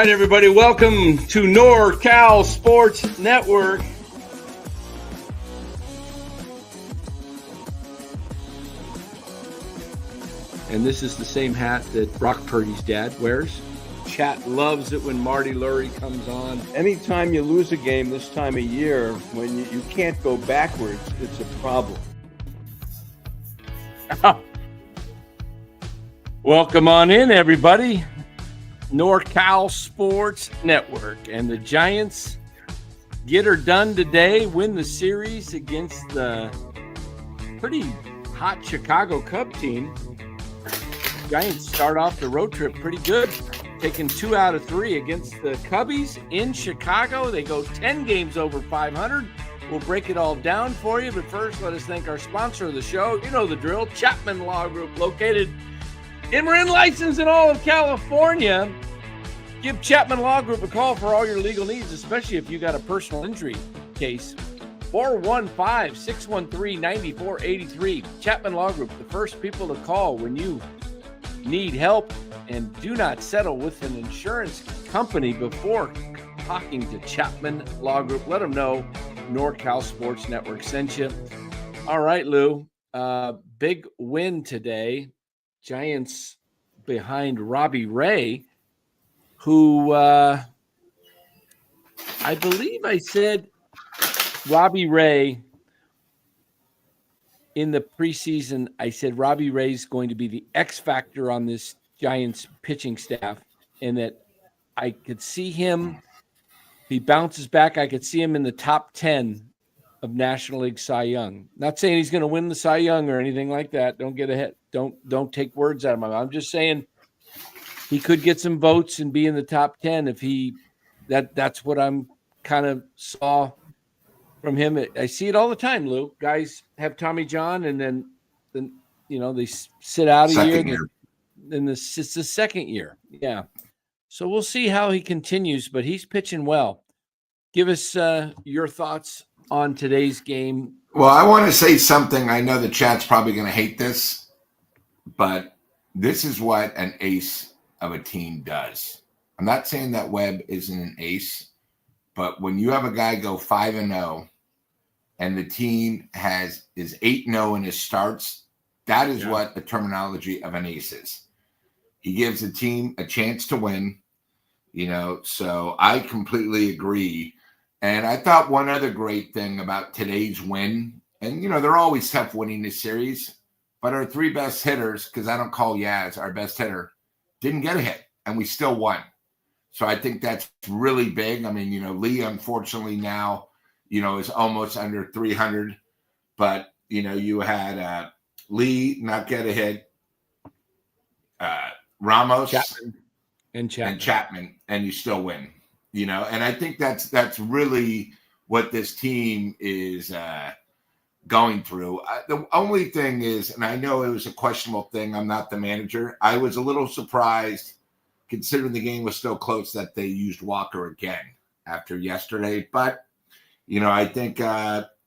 right, everybody, welcome to NorCal Sports Network. And this is the same hat that Brock Purdy's dad wears. Chat loves it when Marty Lurie comes on. Anytime you lose a game this time of year, when you can't go backwards, it's a problem. Welcome on in, everybody. NorCal Sports Network. And the Giants get her done today, win the series against the pretty hot Chicago Cub team. Giants start off the road trip pretty good, taking 2 out of 3 against the Cubbies in Chicago. They go 10 games over 500. We'll break it all down for you, but first, let us thank our sponsor of the show. You know the drill, Chapman Law Group, located in Marin, licensed in all of California. Give Chapman Law Group a call for all your legal needs, especially if you got a personal injury case. 415-613-9483. Chapman Law Group, the first people to call when you need help, and do not settle with an insurance company before talking to Chapman Law Group. Let them know NorCal Sports Network sent you. All right, Lou, big win today. Giants behind Robbie Ray, who I believe I said Robbie Ray in the preseason. I said Robbie Ray's going to be the X factor on this Giants pitching staff, and that I could see him, if he bounces back, I could see him in the top 10 of National League Cy Young. Not saying he's going to win the Cy Young or anything like that. Don't get ahead. Don't take words out of my mouth. I'm just saying he could get some votes and be in the top 10 if that's what I'm kind of saw from him. I see it all the time, Lou. Guys have Tommy John, and then they sit out a year. And it's the second year. Yeah. So we'll see how he continues, but he's pitching well. Give us your thoughts on today's game. Well, I want to say something. I know the chat's probably going to hate this, but this is what an ace of a team does. I'm not saying that Webb isn't an ace, but when you have a guy go 5-0 and the team is 8-0 in his starts, that is what the terminology of an ace is. He gives the team a chance to win, so I completely agree. And I thought one other great thing about today's win, and, they're always tough winning this series, but our 3 best hitters, because I don't call Yaz our best hitter, didn't get a hit, and we still won. So I think that's really big. I mean, Lee, unfortunately, now, is almost under 300, but, you had Lee not get a hit, Ramos and Chapman, and you still win, and I think that's really what this team is going through. The only thing is, and I know it was a questionable thing, I'm not the manager, I was a little surprised, considering the game was still close, that they used Walker again after yesterday. But, I think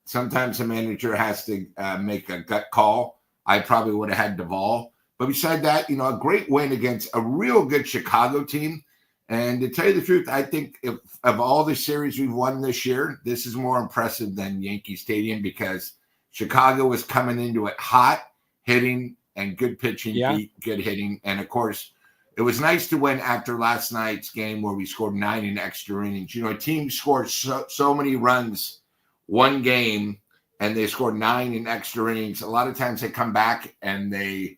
sometimes a manager has to make a gut call. I probably would have had Duvall. But beside that, a great win against a real good Chicago team. And to tell you the truth, I think of all the series we've won this year, this is more impressive than Yankee Stadium, because Chicago was coming into it hot, hitting, and good pitching, good hitting. And, of course, it was nice to win after last night's game where we scored 9 in extra innings. A team scores so many runs one game, and they scored 9 in extra innings. A lot of times they come back and they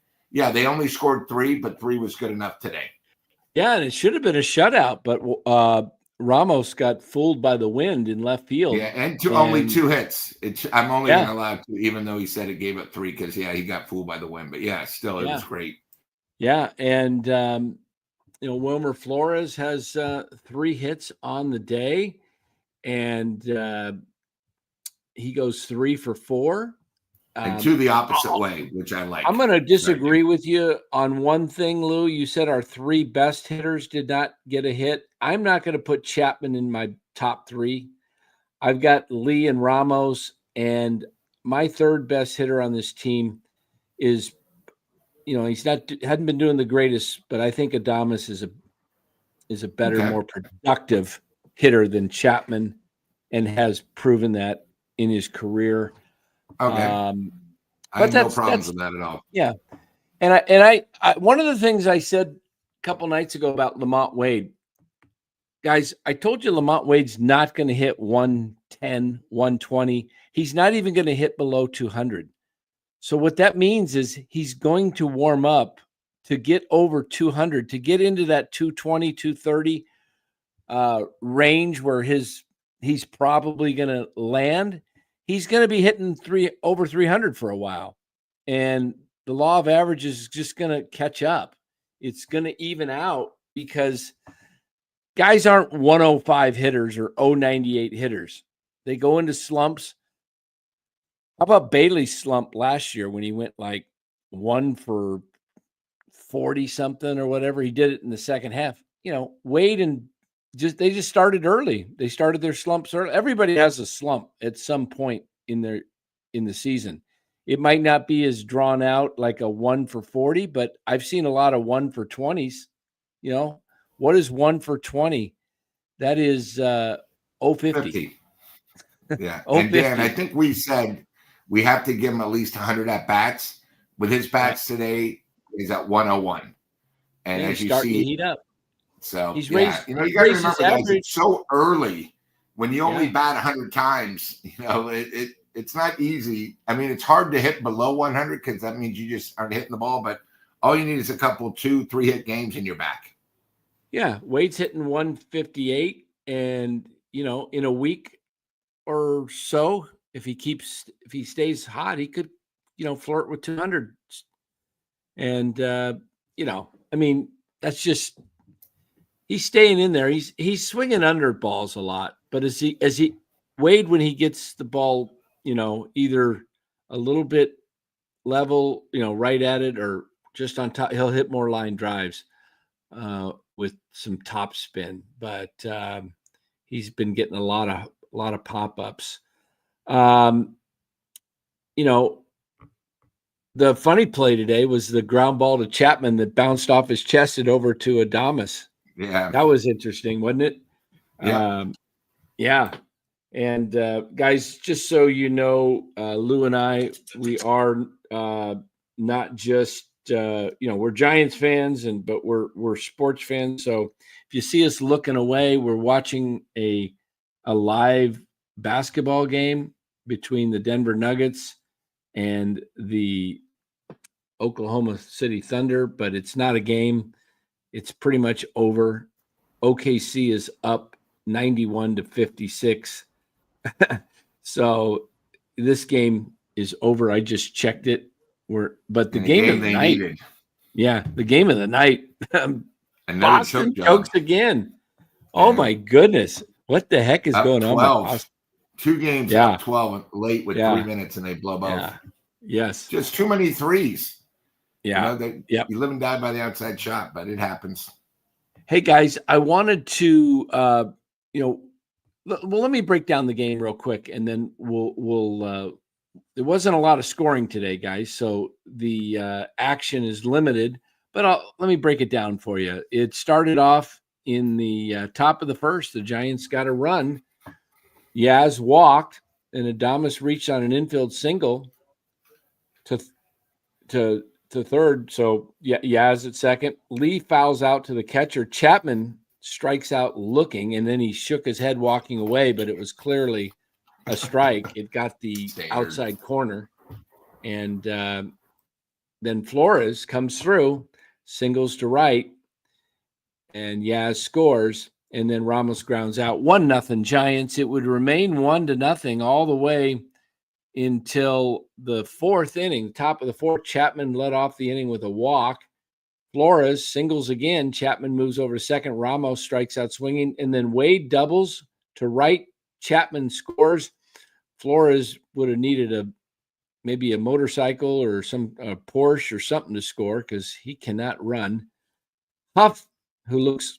only scored 3, but 3 was good enough today. Yeah, and it should have been a shutout, but Ramos got fooled by the wind in left field. Yeah, and only 2 hits. I'm only allowed to, even though he said it gave it 3, because, he got fooled by the wind. But, still, it was great. Yeah, and, Wilmer Flores has 3 hits on the day, and he goes 3 for 4. And 2 the opposite way, which I like. I'm going to disagree with you on one thing, Lou. You said our 3 best hitters did not get a hit. I'm not going to put Chapman in my top 3. I've got Lee and Ramos, and my 3rd best hitter on this team is, hadn't been doing the greatest, but I think Adames is a better, Okay. more productive hitter than Chapman, and has proven that in his career. Okay. But I have no that's- problems that's- with that at all. Yeah. And I one of the things I said a couple nights ago about Lamont Wade, guys, I told you Lamont Wade's not going to hit 110, 120. He's not even going to hit below 200. So what that means is he's going to warm up to get over 200, to get into that 220, 230 range where he's probably going to land. He's going to be hitting over 300 for a while. And the law of averages is just going to catch up. It's going to even out because guys aren't 105 hitters or 098 hitters. They go into slumps. How about Bailey's slump last year when he went like 1 for 40 something or whatever? He did it in the second half. Wade and they just started early. They started their slumps early. Everybody has a slump at some point in the season. It might not be as drawn out like a 1 for 40, but I've seen a lot of 1 for 20s. What is 1 for 20? That is 050. 50. Yeah. Oh, And Dan, 50. I think we said we have to give him at least 100 at bats. With his bats today, he's at 101. And he's as you starting to see, heat up. so He's yeah, raised- you got to he's raised remember, his guys, average. it's so early when you only Yeah. bat 100 times. It's not easy. I mean, it's hard to hit below 100 because that means you just aren't hitting the ball. But all you need is a couple 2-3 hit games in your back. Yeah, Wade's hitting 158, and in a week or so, if he stays hot, he could flirt with 200. And I mean, that's just, he's staying in there. He's swinging under balls a lot, but Wade, when he gets the ball, either a little bit level, right at it, or just on top, he'll hit more line drives with some top spin. But he's been getting a lot of pop-ups. The funny play today was the ground ball to Chapman that bounced off his chest and over to Adames. Yeah. That was interesting, wasn't it? Yeah. Yeah. And guys, just so you know, Lou and I, we are not just we're Giants fans, but we're sports fans. So if you see us looking away, we're watching a live basketball game between the Denver Nuggets and the Oklahoma City Thunder, but it's not a game. It's pretty much over. OKC is up 91-56. So this game is over. I just checked it. But the game of the night. Needed. Yeah, the game of the night. Boston choke chokes again. Oh Yeah. my goodness. What the heck is Up going on? 12. 2 games Yeah. up 12 late with Yeah. 3 minutes, and they blow both. Yeah. Yes. Just too many threes. Yeah. You live and die by the outside shot, but it happens. Hey guys, I wanted to let me break down the game real quick, and then we'll there wasn't a lot of scoring today, guys, so the action is limited, but let me break it down for you. It started off in the top of the first. The Giants got a run. Yaz walked, and Adames reached on an infield single to third. So Yaz at second. Lee fouls out to the catcher. Chapman strikes out looking, and then he shook his head walking away, but it was clearly a strike. It got the outside corner. And then Flores comes through, singles to right, and Yaz scores. And then Ramos grounds out. 1-0 Giants. It would remain 1-0 all the way until the fourth inning. Top of the fourth, Chapman led off the inning with a walk. Flores singles again. Chapman moves over to second. Ramos strikes out swinging. And then Wade doubles to right. Chapman scores. Flores would have needed maybe a motorcycle or a Porsche or something to score because he cannot run. Huff, who looks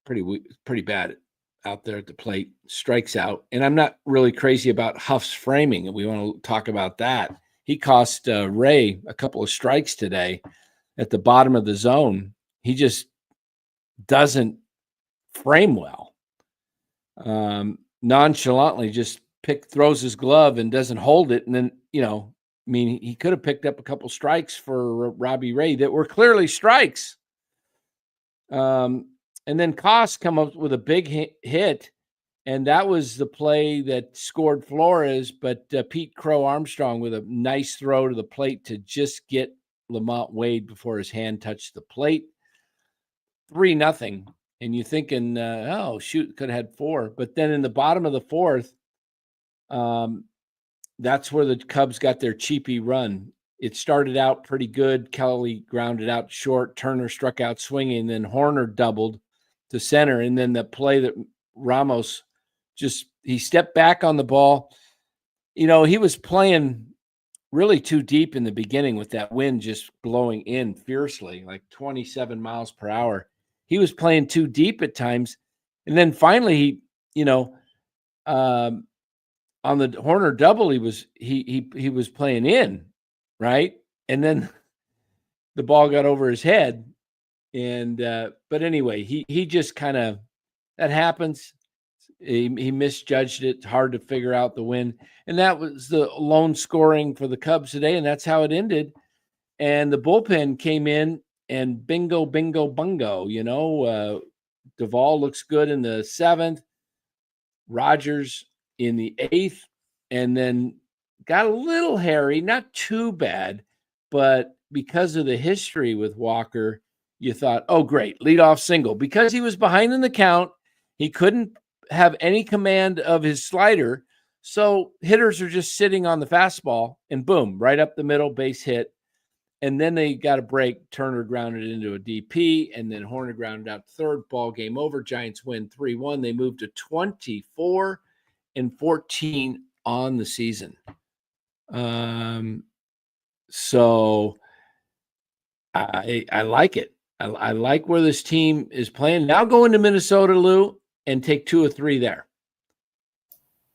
pretty bad out there at the plate, strikes out. And I'm not really crazy about Huff's framing, and we want to talk about that. He cost Ray a couple of strikes today at the bottom of the zone. He just doesn't frame well. Nonchalantly just throws his glove and doesn't hold it. And then, he could have picked up a couple strikes for Robbie Ray that were clearly strikes. And then Koss come up with a big hit. And that was the play that scored Flores, but Pete Crow Armstrong with a nice throw to the plate to just get Lamont Wade before his hand touched the plate. 3-0. And you're thinking, oh, shoot, could have had 4. But then in the bottom of the 4th, that's where the Cubs got their cheapy run. It started out pretty good. Kelly grounded out short. Turner struck out swinging. And then Horner doubled to center. And then the play that Ramos he stepped back on the ball. He was playing really too deep in the beginning with that wind just blowing in fiercely, like 27 miles per hour. He was playing too deep at times. And then finally, on the Horner double, he was playing in, right? And then the ball got over his head. And but anyway, he just kind of, that happens. He misjudged it. Hard to figure out the win. And that was the lone scoring for the Cubs today. And that's how it ended. And the bullpen came in and bingo, bingo, bungo. Duvall looks good in the 7th. Rogers in the 8th. And then got a little hairy, not too bad. But because of the history with Walker, you thought, oh, great, leadoff single. Because he was behind in the count, he couldn't have any command of his slider. So hitters are just sitting on the fastball and boom, right up the middle, base hit. And then they got a break. Turner grounded into a DP and then Horner grounded out third. Ball game over. Giants win 3-1. They moved to 24-14 on the season. So I like it. I like where this team is playing. Now go into Minnesota, Lou, and take 2 or 3 there.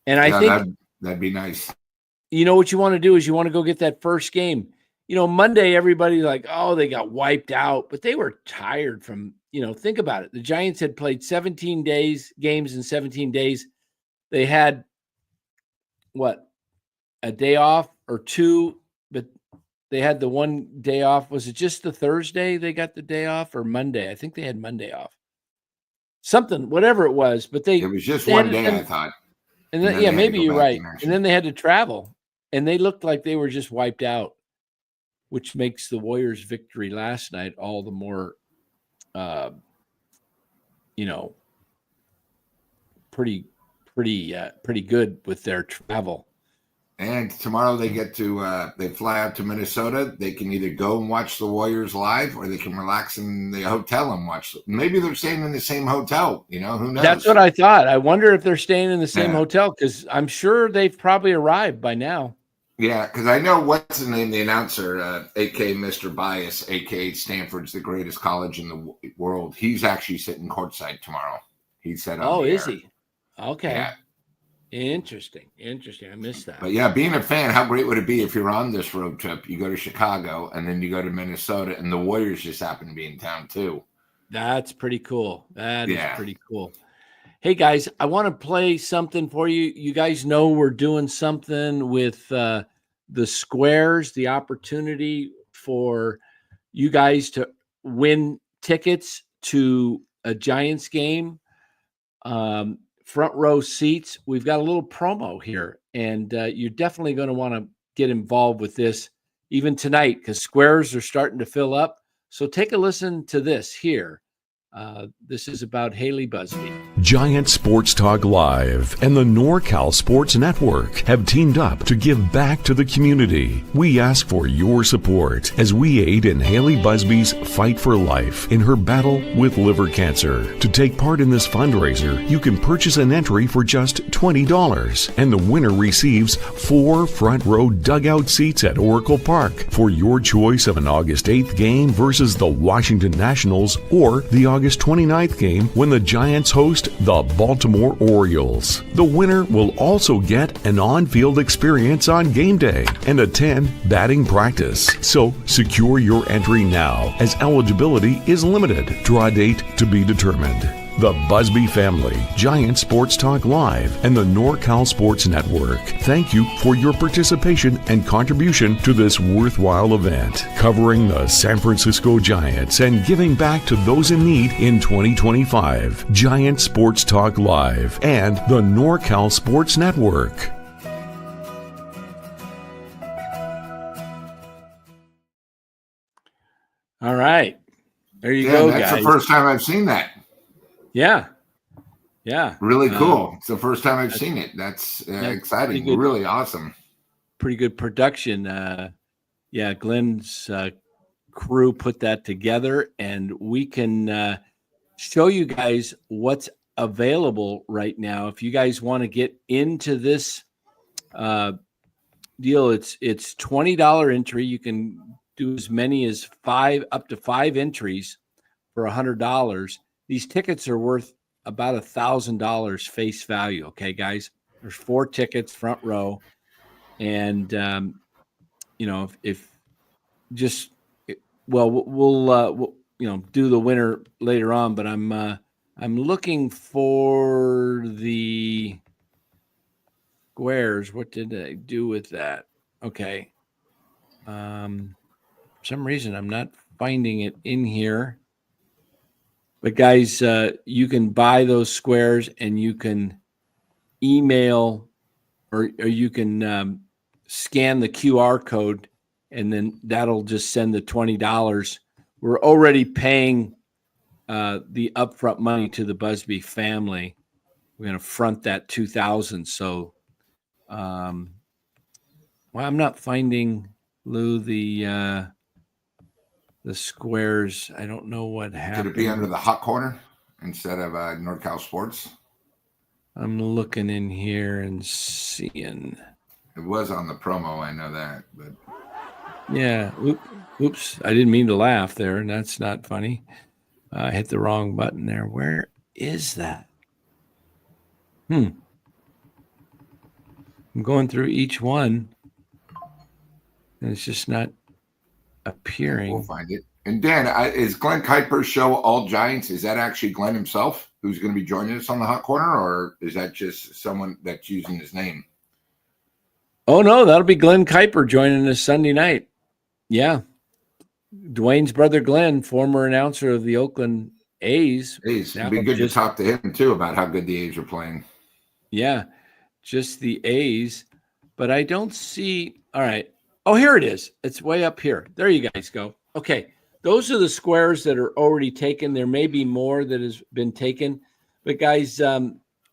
And I think that'd be nice. What you want to do is you want to go get that first game. Monday, everybody's like, oh, they got wiped out, but they were tired from, think about it. The Giants had played 17 games in 17 days. They had a day off or 2, but they had the one day off. Was it just the Thursday they got the day off or Monday? I think they had Monday off. Something, whatever it was, but it was just one day, I thought. And then maybe you're right. And then they had to travel, and they looked like they were just wiped out, which makes the Warriors' victory last night all the more, pretty good with their travel. And tomorrow they get to they fly out to Minnesota. They can either go and watch the Warriors live, or they can relax in the hotel and watch them. Maybe they're staying in the same hotel. Who knows? That's what I thought. I wonder if they're staying in the same hotel, because I'm sure they've probably arrived by now. Yeah, because I know what's the name, the announcer, a.k.a. Mr. Bias, a.k.a. Stanford's the greatest college in the world. He's actually sitting courtside tomorrow. He said, "Oh, is he? Okay." Yeah. Interesting. I missed that. But yeah, being a fan, how great would it be if you're on this road trip, you go to Chicago and then you go to Minnesota and the Warriors just happen to be in town too? That's pretty cool. That is pretty cool. Hey guys, I want to play something for you. You guys know we're doing something with the squares, the opportunity for you guys to win tickets to a Giants game. Front row seats. We've got a little promo here, and you're definitely going to want to get involved with this even tonight, because squares are starting to fill up. So take a listen to this here. This is about Haley Busby. Giant Sports Talk Live and the NorCal Sports Network have teamed up to give back to the community. We ask for your support as we aid in Haley Busby's fight for life in her battle with liver cancer. To take part in this fundraiser, you can purchase an entry for just $20, and the winner receives 4 front row dugout seats at Oracle Park for your choice of an August 8th game versus the Washington Nationals, or the August 29th game when the Giants host the Baltimore Orioles. The winner will also get an on-field experience on game day and attend batting practice. So secure your entry now, as eligibility is limited. Draw date to be determined. the Busby family, Giant Sports Talk Live, and the NorCal Sports Network thank you for your participation and contribution to this worthwhile event, covering the San Francisco Giants and giving back to those in need in 2025. Giant Sports Talk Live and the NorCal Sports Network. All right. There you Yeah, go, that's guys. the first time I've seen that. Yeah. Yeah. Really cool. It's the first time I've seen it. That's exciting. good. Really awesome. Pretty good production. Yeah, Glenn's crew put that together, and we can show you guys what's available right now. If you guys want to get into this deal, it's $20 entry. You can do as many as up to five entries for $100. These tickets are worth about $1,000 face value. Okay, guys, there's 4 tickets, front row, and if just we'll do the winner later on. But I'm looking for the squares. What did I do with that? Okay. For some reason, I'm not finding it in here. But guys, you can buy those squares, and you can email or you can scan the QR code, and then that'll just send the $20. We're already paying the upfront money to the Busby family. We're going to front that $2,000. So, I'm not finding, Lou, the squares. I don't know what happened. Could it be under the hot corner instead of NorCal Sports? I'm looking in here and seeing. It was on the promo, I know that, but Yeah. Oops. I didn't mean to laugh there, and that's not funny. I hit the wrong button there. Where is that? I'm going through each one, and it's just not appearing. we'll find it. And Dan, is Glenn Kuiper's show All Giants? Is that actually Glenn himself who's going to be joining us on the hot corner, or is that just someone that's using his name? Oh, no, that'll be Glenn Kuiper joining us Sunday night. Yeah. Dwayne's brother Glenn, former announcer of the Oakland A's. It'd be good to talk to him, too, about how good the A's are playing. Yeah, just the A's. But I don't see. All right. Oh, here it is. It's way up here. There you guys go. Okay. Those are the squares that are already taken. There may be more that has been taken. But, guys,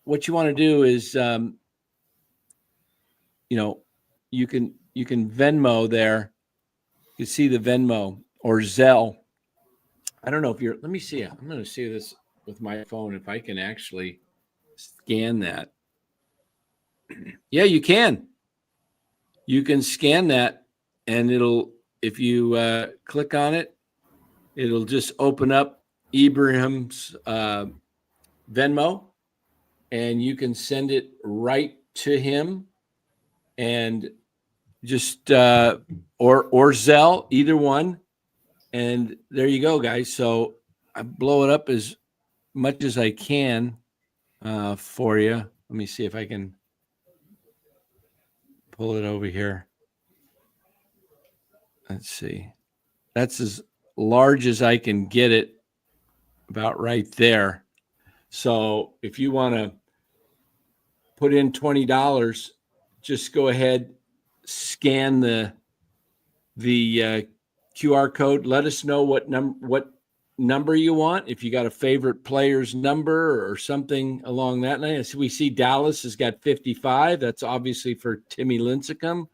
what you want to do is, you can Venmo there. You see the Venmo or Zelle. I don't know if let me see. I'm going to see this with my phone if I can actually scan that. Yeah, you can. You can scan that, and if you click on it, it'll just open up Ibrahim's Venmo, and you can send it right to him, and just or Zelle, either one. And there you go, guys. So I blow it up as much as I can for you. Let me see if I can pull it over here. Let's see. That's as large as I can get it, about right there. So if you want to put in $20, just go ahead, scan the QR code. Let us know what number you want. If you got a favorite player's number or something along that line. So we see Dallas has got 55. That's obviously for Timmy Lincecum.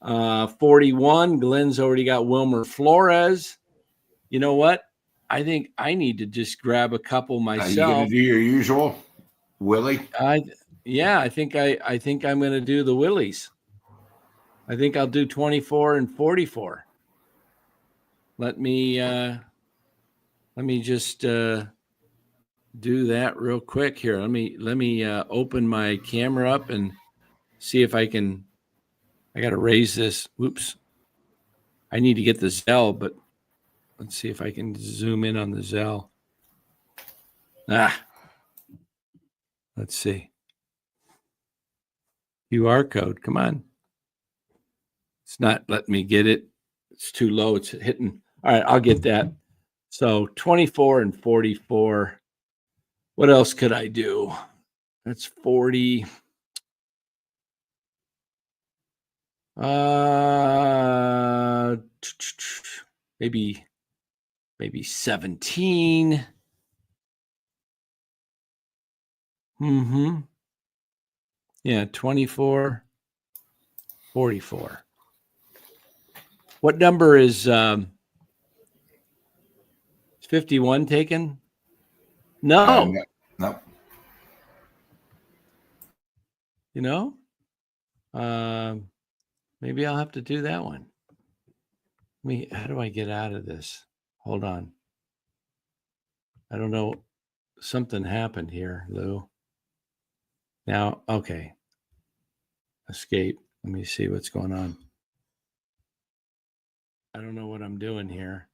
41. Glenn's already got Wilmer Flores. You know what? I think I need to just grab a couple myself. You going to do your usual, Willie? I think I'm going to do the Willies. I think I'll do 24 and 44. Let me just do that real quick here. Let me open my camera up and see if I can. I got to raise this. Whoops. I need to get the Zelle, but let's see if I can zoom in on the Zelle. Let's see. QR code. Come on. It's not letting me get it. It's too low. It's hitting. All right, I'll get that. So 24 and 44. What else could I do? That's 40. Maybe 17. Yeah, 24, 44. What number is 51 taken? No. No. You know? Maybe I'll have to do that one. How do I get out of this? Hold on. I don't know. Something happened here, Lou. Now, okay. Escape. Let me see what's going on. I don't know what I'm doing here.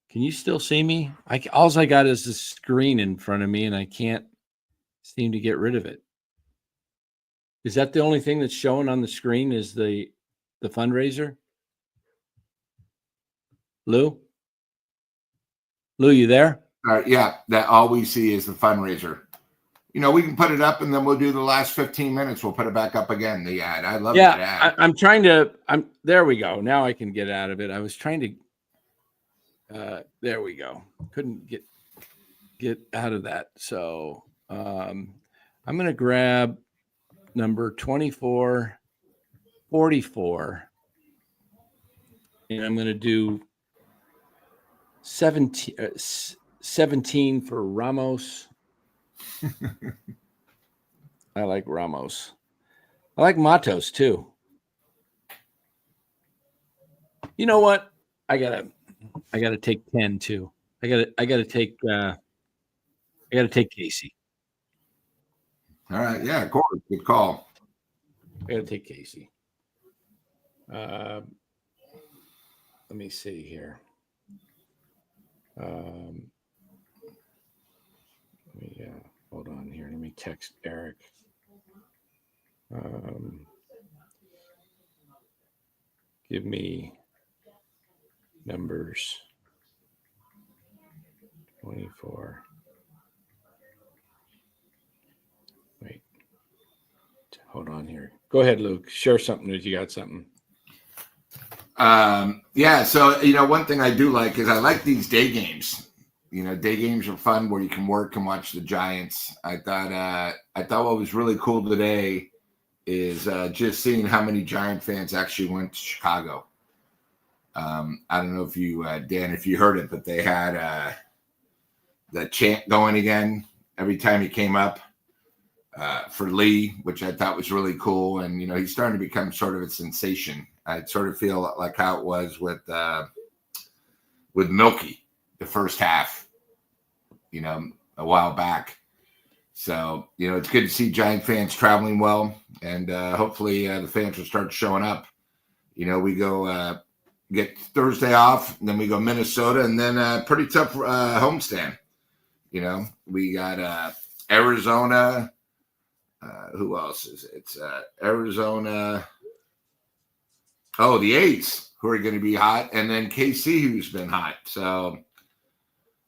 Can you still see me? All I got is the screen in front of me, and I can't seem to get rid of it. Is that the only thing that's showing on the screen is the fundraiser? Lou? Lou, you there? Yeah, that all we see is the fundraiser. You know, we can put it up and then we'll do the last 15 minutes. We'll put it back up again. The ad. I love that ad. I'm trying to, there we go. Now I can get out of it. I was trying to, there we go. Couldn't get out of that. So I'm going to grab number 24, 44, and I'm going to do 17 for Ramos. I like Ramos. I like Matos too. You know what? I gotta take 10 too. I gotta take Casey. All right. Yeah, of course. Good call. I gotta take Casey. Let me see here. Hold on here. Let me text Eric. Give me numbers 24. Wait. Hold on here. Go ahead, Luke. Share something if you got something. Yeah. So, you know, one thing I do like is I like these day games. You know, day games are fun where you can work and watch the Giants. I thought what was really cool today is just seeing how many Giant fans actually went to Chicago. I don't know if you, Dan, if you heard it, but they had the chant going again every time he came up for Lee, which I thought was really cool. And, you know, he's starting to become sort of a sensation. I sort of feel like how it was with Milky the first half, you know, a while back. So, you know, it's good to see Giant fans traveling well, and hopefully the fans will start showing up. You know, we go get Thursday off, and then we go Minnesota, and then pretty tough homestand. You know, we got Arizona. Who else is it? It's Arizona. Oh, the A's, who are going to be hot, and then KC, who's been hot. So,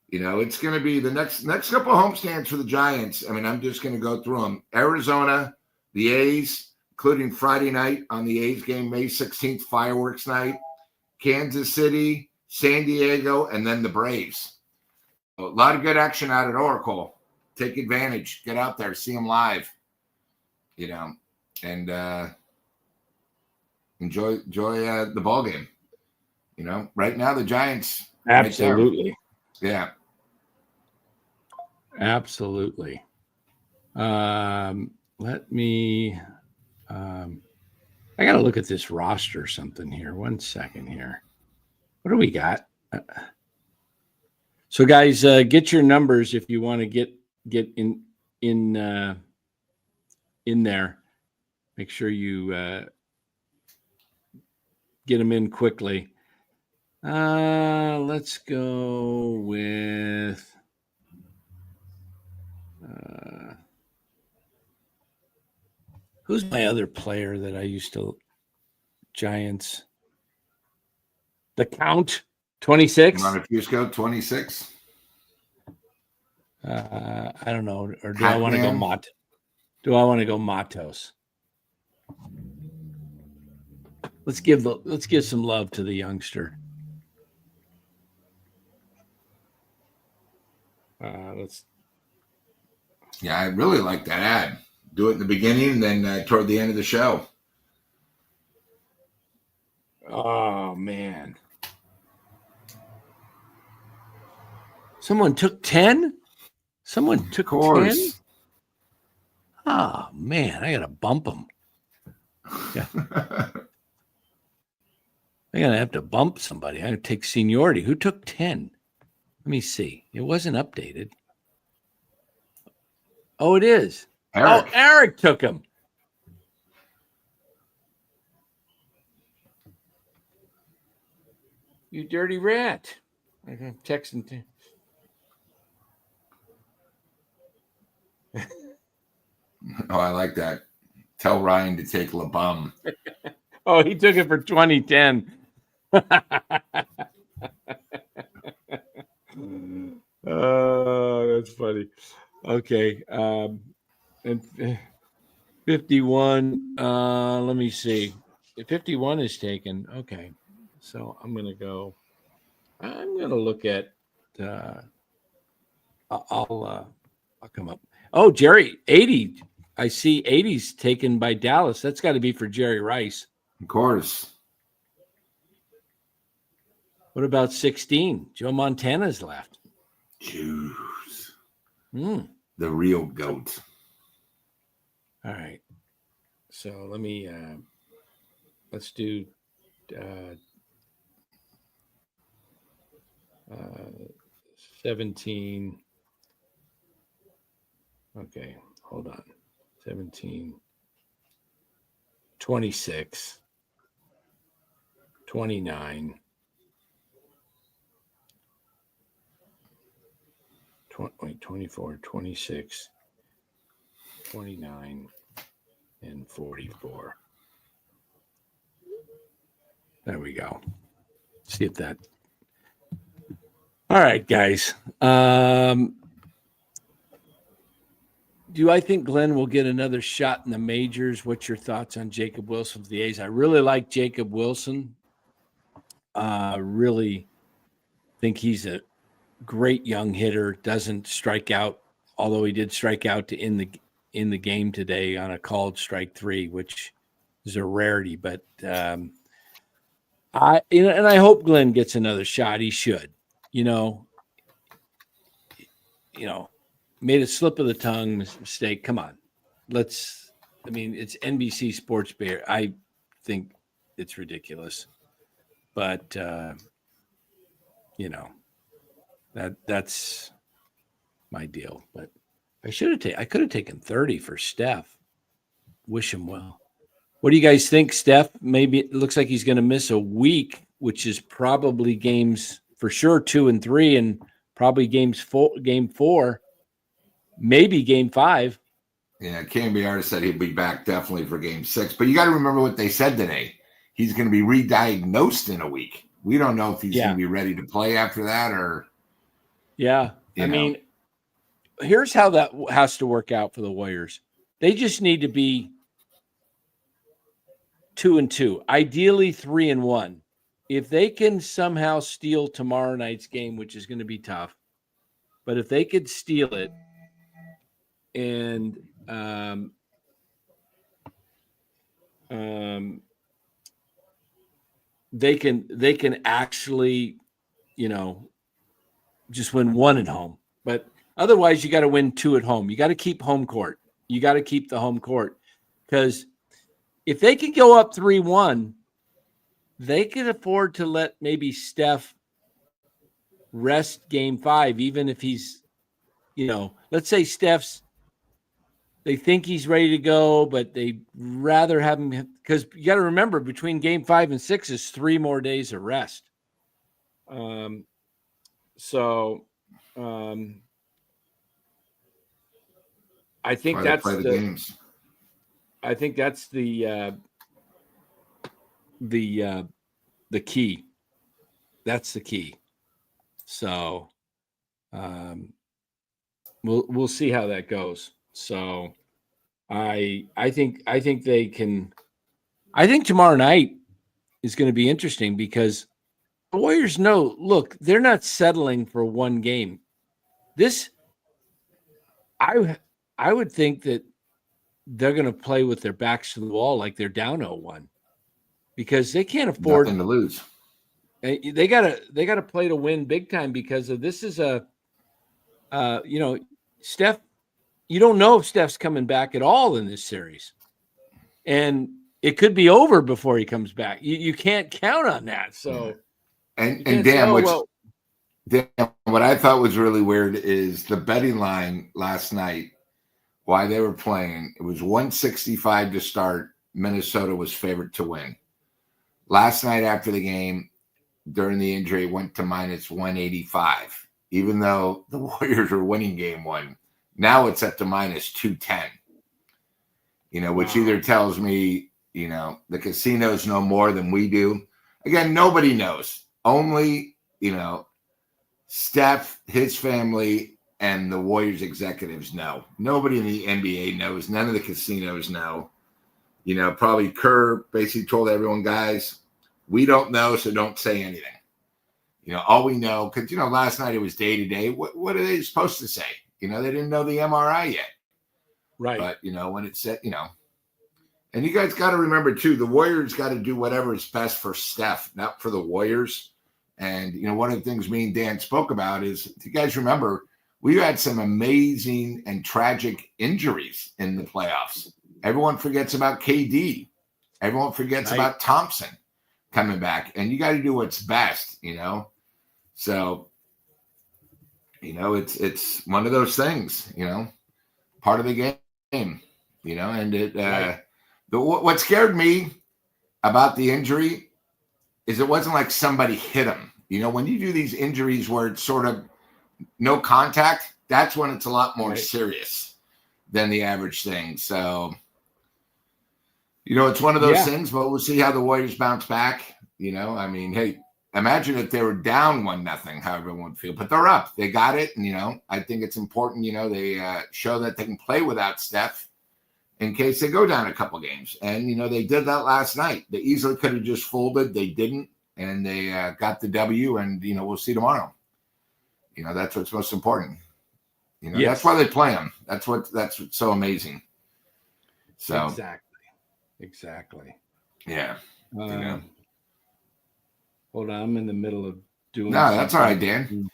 you know, it's going to be the next couple of homestands for the Giants. I mean, I'm just going to go through them. Arizona, the A's, including Friday night on the A's game, May 16th, fireworks night. Kansas City, San Diego, and then the Braves. A lot of good action out at Oracle. Take advantage. Get out there. See them live. You know, and enjoy the ball game. You know, right now the Giants. Absolutely. Right, yeah. Absolutely. Let me I got to look at this roster or something here. 1 second here. What do we got? So guys, get your numbers if you want to get in there. Make sure you get them in quickly. Let's go with Who's my other player that I used to Giants? The Count, 26. Montefusco, 26. I don't know. Or do Pac-Man? I want to go Do I want to go Matos? Let's give some love to the youngster. Yeah, I really like that ad. Do it in the beginning, then toward the end of the show. Oh man. Someone took 10? Someone took 10? Oh man, I gotta bump them. Yeah. I'm gonna have to bump somebody. I'm gonna take seniority. Who took 10? Let me see. It wasn't updated. Oh, it is. Eric. Oh, Eric took him. You dirty rat. I'm texting to Oh, I like that. Tell Ryan to take LeBum. Oh, he took it for 2010. Oh, that's funny. Okay. And 51. Let me see. 51 is taken. Okay. So I'm going to look at, I'll come up. Oh, Jerry, 80. I see 80's taken by Dallas. That's got to be for Jerry Rice. Of course. What about 16? Joe Montana's left. Jeez. The real GOAT. All right. So let me, let's do 17. Okay, hold on. 17, 26, 29, 24, 26, 29, and 44. There we go. See if that. All right, guys. Do I think Glenn will get another shot in the majors? What's your thoughts on Jacob Wilson for the A's? I really like Jacob Wilson. Really think he's a great young hitter. Doesn't strike out, although he did strike out to in the game today on a called strike 3, which is a rarity. But and I hope Glenn gets another shot. He should. You know, made a slip of the tongue mistake. Come on. It's NBC Sports Bear. I think it's ridiculous. But, that's my deal. But I could have taken 30 for Steph. Wish him well. What do you guys think, Steph? Maybe it looks like he's going to miss a week, which is probably games for sure 2 and 3, and probably game 4, maybe game 5. Yeah, KMBR said he'll be back definitely for game 6. But you got to remember what they said today. He's going to be re-diagnosed in a week. We don't know if he's going to be ready to play after that or. Yeah. Here's how that has to work out for the Warriors. They just need to be 2 and 2, ideally 3 and 1. If they can somehow steal tomorrow night's game, which is going to be tough, but if they could steal it and they can actually, just win 1 at home. But otherwise, you got to win 2 at home. You got to keep home court. You got to keep the home court, because if they can go up 3-1, they can afford to let maybe Steph rest game 5, even if he's, let's say they think he's ready to go, but they rather have him, because you got to remember, between game 5 and 6 is 3 more days of rest. I think Why they that's play the games. I think that's the key. That's the key. So we'll see how that goes. So I think they can. I think tomorrow night is going to be interesting because the Warriors know. Look, they're not settling for one game. I would think that they're going to play with their backs to the wall like they're down 0-1 because they can't afford Nothing to lose. They gotta play to win big time because of this is Steph. You don't know if Steph's coming back at all in this series, and it could be over before he comes back. You can't count on that. So, and Dan, what I thought was really weird is the betting line last night. Why they were playing, it was 165 to start. Minnesota was favored to win. Last night after the game, during the injury, it went to minus 185, even though the Warriors were winning game one. Now it's up to minus 210, which either tells me, the casinos know more than we do. Again, nobody knows. Only, Steph, his family, and the Warriors executives know. Nobody in the NBA knows. None of the casinos know. Probably Kerr basically told everyone, guys, we don't know, so don't say anything. All we know, because, last night it was day-to-day. What are they supposed to say? They didn't know the MRI yet. Right. But, when it's set, and you guys got to remember, too, the Warriors got to do whatever is best for Steph, not for the Warriors. And, one of the things me and Dan spoke about is, if you guys remember, we had some amazing and tragic injuries in the playoffs. Everyone forgets about KD. Everyone forgets about Thompson coming back. And you got to do what's best, So, it's one of those things, part of the game, and it, what scared me about the injury is it wasn't like somebody hit him. When you do these injuries where it's sort of no contact, that's when it's a lot more serious than the average thing. So, it's one of those things, but we'll see how the Warriors bounce back. Hey, imagine if they were down 1-0, how everyone would feel, but they're up. They got it. And, I think it's important, they show that they can play without Steph in case they go down a couple games. And, they did that last night. They easily could have just folded. They didn't. And they got the W, and, we'll see tomorrow. That's what's most important. That's why they play them. That's what's so amazing. So Exactly. Yeah. Hold on, I'm in the middle of doing. No, that's all right, Dan.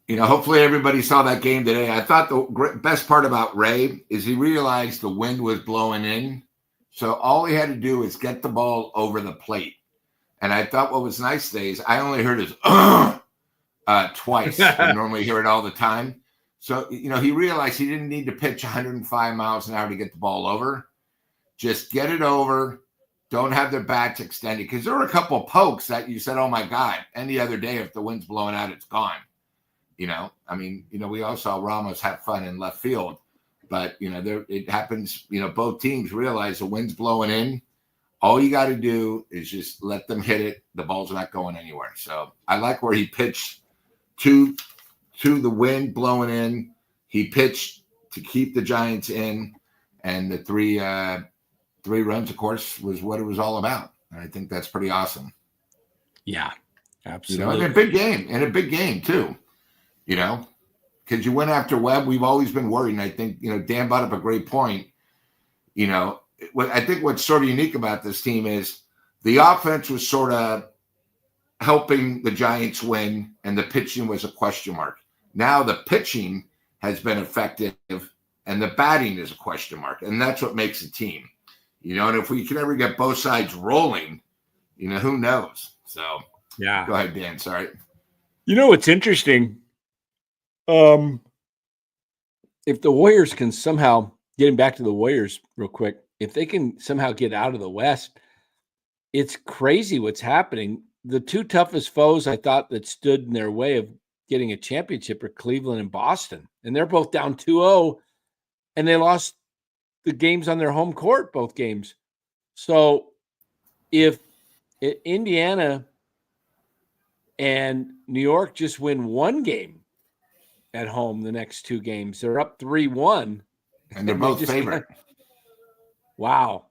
Hopefully everybody saw that game today. I thought the best part about Ray is he realized the wind was blowing in. So all he had to do is get the ball over the plate. And I thought what was nice today is I only heard his twice. I normally hear it all the time. So, he realized he didn't need to pitch 105 miles an hour to get the ball over. Just get it over. Don't have their bats extended. Because there were a couple of pokes that you said, oh, my God. Any other day, if the wind's blowing out, it's gone. We all saw Ramos have fun in left field. But, it happens, both teams realize the wind's blowing in. All you got to do is just let them hit it. The ball's not going anywhere. So I like where he pitched to the wind blowing in. He pitched to keep the Giants in. And the three runs, of course, was what it was all about. And I think that's pretty awesome. Yeah, absolutely. In a big game, too. Because you went after Webb. We've always been worried. And I think, Dan brought up a great point. I think what's sort of unique about this team is the offense was sort of helping the Giants win, and the pitching was a question mark. Now the pitching has been effective, and the batting is a question mark, and that's what makes a team. And if we can ever get both sides rolling, who knows? So, yeah. Go ahead, Dan. Sorry. What's interesting? If the Warriors can somehow, getting back to the Warriors real quick, if they can somehow get out of the West, it's crazy what's happening. The two toughest foes I thought that stood in their way of getting a championship are Cleveland and Boston. And they're both down 2-0. and they lost the games on their home court, both games. So if Indiana and New York just win one game at home the next two games, they're up 3-1. And they're both favorite. Wow.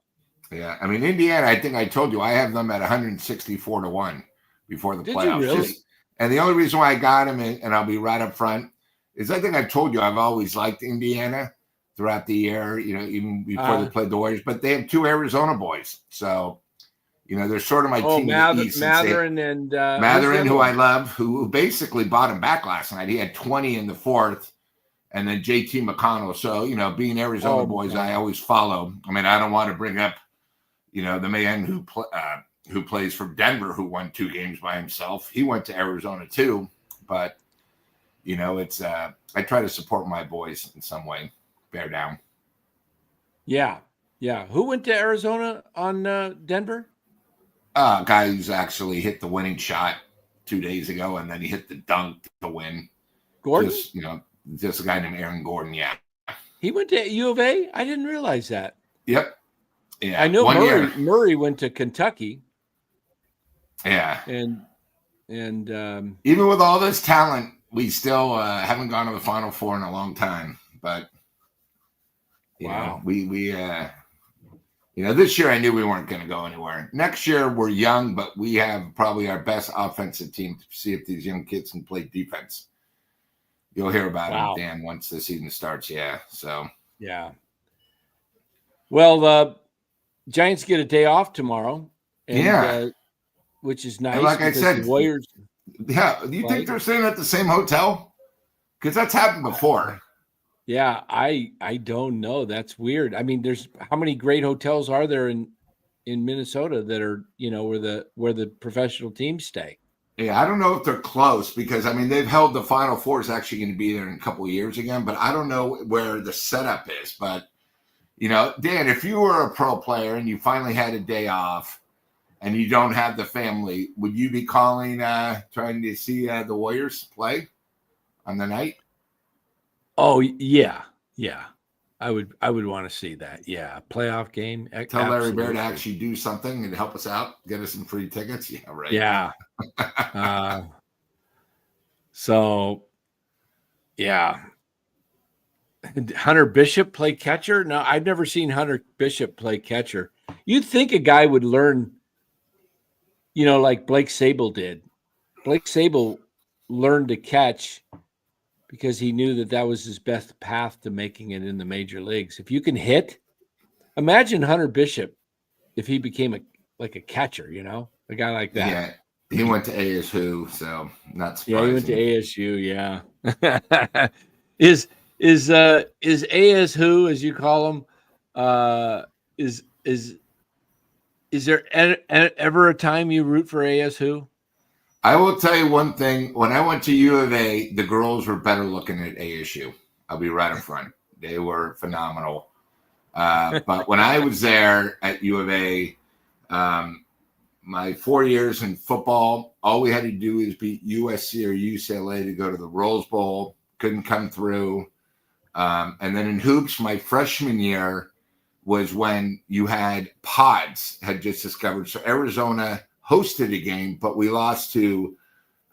Yeah. I mean, Indiana, I think I told you, I have them at 164-1 before the Did playoffs. you really? And the only reason why I got them, and I'll be right up front, is I think I told you I've always liked Indiana throughout the year, even before they played the Warriors. But they have two Arizona boys. So, they're sort of my team. Matherin, who I love, who basically bought him back last night. He had 20 in the fourth, and then JT McConnell. So, being Arizona boys, I always follow. I mean, I don't want to bring up, the man who plays for Denver, who won 2 games by himself. He went to Arizona too, but it's I try to support my boys in some way. Bear down. Yeah. Who went to Arizona on Denver? Guy who's actually hit the winning shot 2 days ago, and then he hit the dunk to win. Gordon? Just a guy named Aaron Gordon. Yeah. He went to U of A? I didn't realize that. Yep. Yeah. I know Murray went to Kentucky. Yeah. And even with all this talent, we still haven't gone to the Final Four in a long time. But wow. We this year I knew we weren't going to go anywhere. Next year we're young, but we have probably our best offensive team to see if these young kids can play defense. You'll hear about it, Dan, once the season starts. Yeah. So. Yeah. Well, the Giants get a day off tomorrow. And, which is nice. And like I said, the Warriors. Yeah. Do you think they're staying at the same hotel? Because that's happened before. Yeah, I don't know. That's weird. I mean, there's how many great hotels are there in Minnesota that are, where the professional teams stay? Yeah, I don't know if they're close because, I mean, they've held the Final Four is actually going to be there in a couple of years again, but I don't know where the setup is. But, Dan, if you were a pro player and you finally had a day off and you don't have the family, would you be calling, trying to see the Warriors play on the night? Oh, yeah. I would want to see that. Yeah, playoff game. Tell Larry Bear to actually do something and help us out, get us some free tickets. Yeah, right. Yeah. So, yeah. Hunter Bishop play catcher? No, I've never seen Hunter Bishop play catcher. You'd think a guy would learn, like Blake Sable did. Blake Sable learned to catch because he knew that was his best path to making it in the major leagues. If you can hit, imagine Hunter Bishop if he became a catcher, a guy like that. Yeah, he went to ASU, so not surprising. Yeah, he went to ASU. Yeah, is ASU, as you call them, is there ever a time you root for ASU? I will tell you one thing. When I went to U of A, the girls were better looking at ASU. I'll be right up front. They were phenomenal. But when I was there at U of A, my 4 years in football, all we had to do is beat USC or UCLA to go to the Rose Bowl. Couldn't come through. And then in hoops, my freshman year was when you had pods had just discovered. So Arizona hosted a game, but we lost to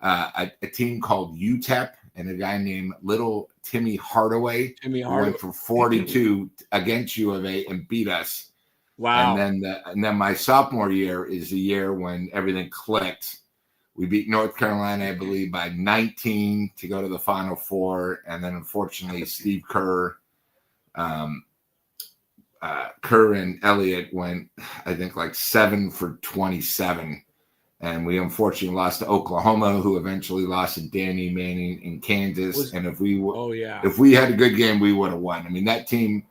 a team called UTEP and a guy named Little Timmy Hardaway. Who went for 42 against U of A and beat us. Wow! And then my sophomore year is the year when everything clicked. We beat North Carolina, I believe, by 19 to go to the Final Four, and then unfortunately Steve Kerr and Elliott went, I think, like 7 for 27. And we unfortunately lost to Oklahoma, who eventually lost to Danny Manning in Kansas. And if we had a good game, we would have won. I mean, that team,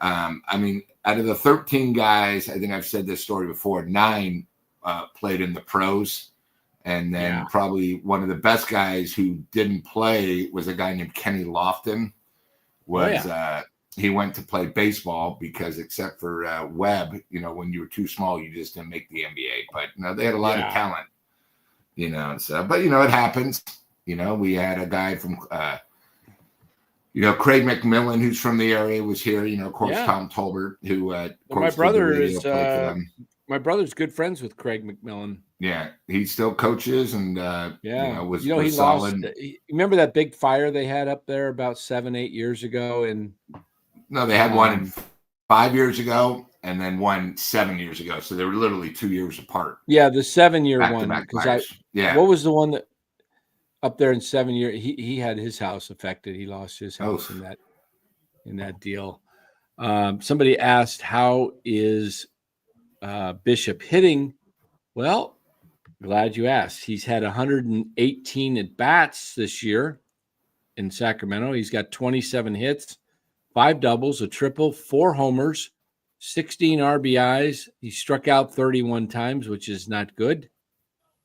out of the 13 guys, I think I've said this story before, 9 played in the pros. And then probably one of the best guys who didn't play was a guy named Kenny Lofton. He went to play baseball because except for Webb, when you were too small, you just didn't make the NBA. But they had a lot of talent, So, but it happens. We had a guy from Craig McMillan, who's from the area, was here. Of course, Yeah. Tom Tolbert, who of Well, course, did the radio play for them. my brother's good friends with Craig McMillan. Yeah, he still coaches and was he solid. lost. Remember that big fire they had up there about 7-8 years ago? And no, they had one 5 years ago and then one 7 years ago. So they were literally 2 years apart. Yeah, the 7-year one. Because what was the one that up there in 7 years? He had his house affected. He lost his house in that deal. Somebody asked, how is Bishop hitting? Well, glad you asked. He's had 118 at bats this year in Sacramento. He's got 27 hits, 5 doubles, a triple, 4 homers, 16 RBIs. He struck out 31 times, which is not good.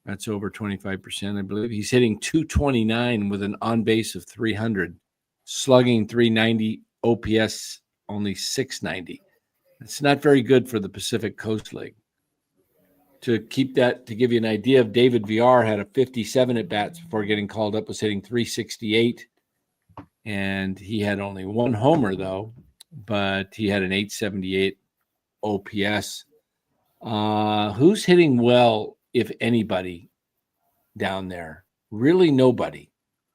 That's over 25%, I believe. He's hitting .229 with an on base of 300, slugging 390, OPS only 690. It's not very good for the Pacific Coast League. To give you an idea, of David Villar had a 57 at bats before getting called up, was hitting 368, and he had only 1 homer though, but he had an 878 OPS. Who's hitting well, if anybody, down there? Really nobody.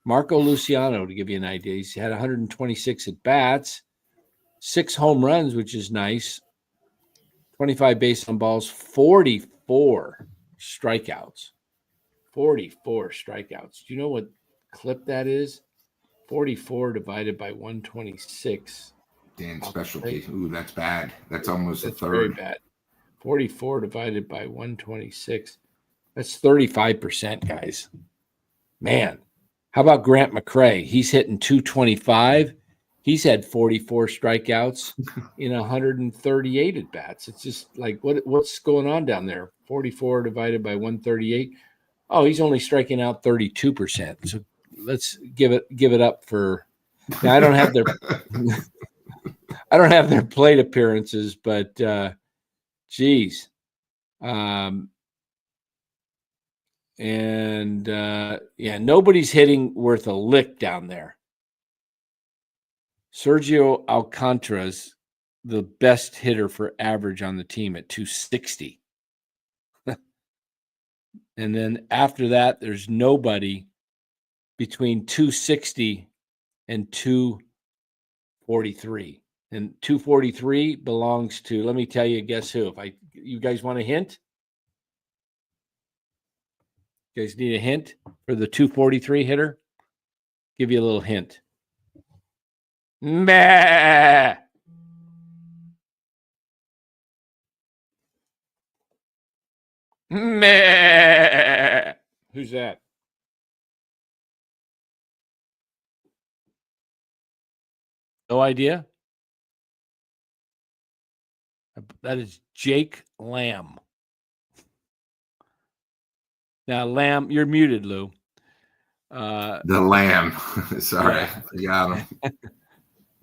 Marco Luciano, to give you an idea, he's had 126 at bats, 6 home runs, which is nice, 25 base on balls, 44 strikeouts. 44 strikeouts. Do you know what clip that is? 44 divided by 126. Dan, special case. Ooh, that's bad. That's almost a third. Very bad. 44 divided by 126. That's 35%, guys. Man. How about Grant McCrae? He's hitting 225. He's had 44 strikeouts in 138 at bats. It's just like, what's going on down there? 44 divided by 138. Oh, he's only striking out 32%. So let's give it up for. Now, I don't have their plate appearances, but geez. Nobody's hitting worth a lick down there. Sergio Alcantara's the best hitter for average on the team at 260. And then after that, there's nobody between 260 and 243. And 243 belongs to, let me tell you, guess who? You guys want a hint? You guys need a hint for the 243 hitter? Give you a little hint. Meh. Meh. Who's that? No idea? That is Jake Lamb. Now, Lamb, you're muted, Lou. The Lamb. Sorry, I got him.